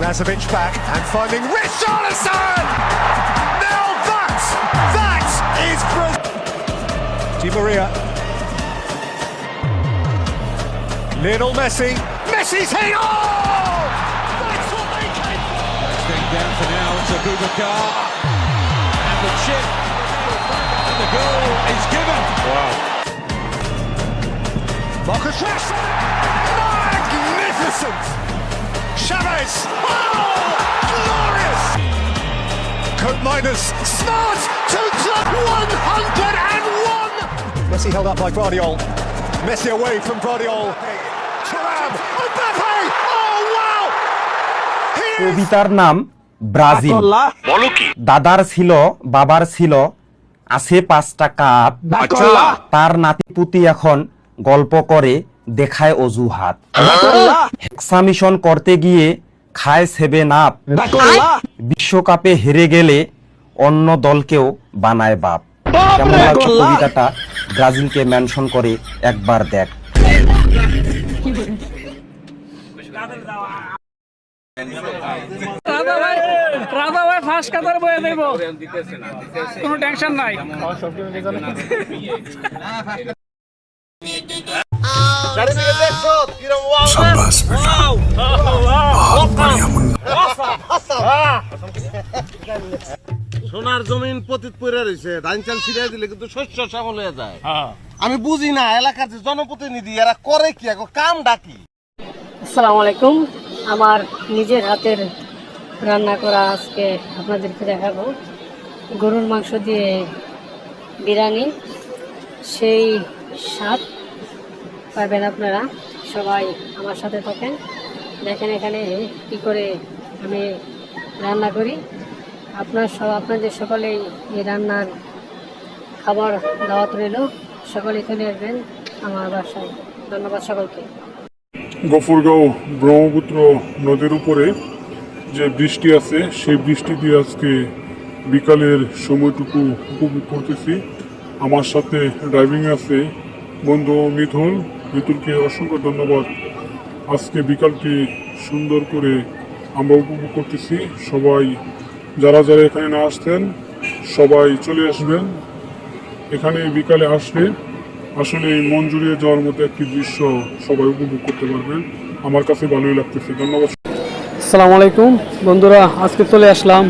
Lazovic back and finding Richarlison! Now that is brilliant! Di Maria. Lionel Messi. Messi's hit! Oh! That's what they came for! Staying down for now, it's Abubakar. And the chip. And the goal is given. Wow. Marcus Rashford! Magnificent! Chavez! Oh! Glorious! Coat Miners, smart! To 101! Messi held up by Guardiola. Messi away from Guardiola. Thuram! Mbappe! Oh wow! কবিতার নাম Brazil. দাদার ছিল, বাবার ছিল, আছে 5টা cup. তার নাতিপুতি এখন গল্প করে দেখায় অজুহাত। হেক্সামিশন করতে গিয়ে খায় 7 আপ। বিশ্বকাপে হেরে গেলে অন্য দলকেও বানায় বাপ। কেমন লাগছে কবিতাটা? ব্রাজিলকে মেনশন করে একবার দেখ। রাধা ভাই ফার্স্ট কাতার বয়ে দেব, কোনো টেনশন নাই। সোনার জমিন পতিত পড়ে রয়েছে, ধান চাল ছিড়াই দিলে কিন্তু শস্য শ্যামল হয়ে যায়। আমি বুঝি না এলাকার যে জনপ্রতিনিধি এরা করে কি, কাম ডাকি। আসসালামু আলাইকুম। আমার নিজের হাতের রান্না করা আজকে আপনাদেরকে দেখাবো গরুর মাংস দিয়ে বিরিয়ানি। সেই স্বাদ পাবেন আপনারা, সবাই আমার সাথে থাকেন। দেখেন এখানে কি করে আমি রান্না করি। আপনাদের সকলেই এই রান্নার খাবার দাওয়াত রইল, সকলে চলে আসবেন আমার বাসায়। ধন্যবাদ সকলকে। গফরগাঁও ব্রহ্মপুত্র নদীর উপরে যে বৃষ্টি আছে, সেই বৃষ্টি দিয়ে আজকে বিকালের সময়টুকু উপভোগ করতেছি। আমার সাথে ড্রাইভিং আছে বন্ধু মিথুলকে অসংখ্য ধন্যবাদ। আজকে বিকালটি সুন্দর করে আমরা উপভোগ করতেছি। সবাই যারা যারা এখানে না আসতেন সবাই চলে আসবেন। এখানে বিকালে আসলে আসলে মন জুড়িয়ে যাওয়ার মতো একটি দৃশ্য সবাই উপভোগ করতে পারবেন। আমার কাছে ভালোই লাগতেছে। ধন্যবাদ। আসসালামু আলাইকুম বন্ধুরা, আজকে চলে আসলাম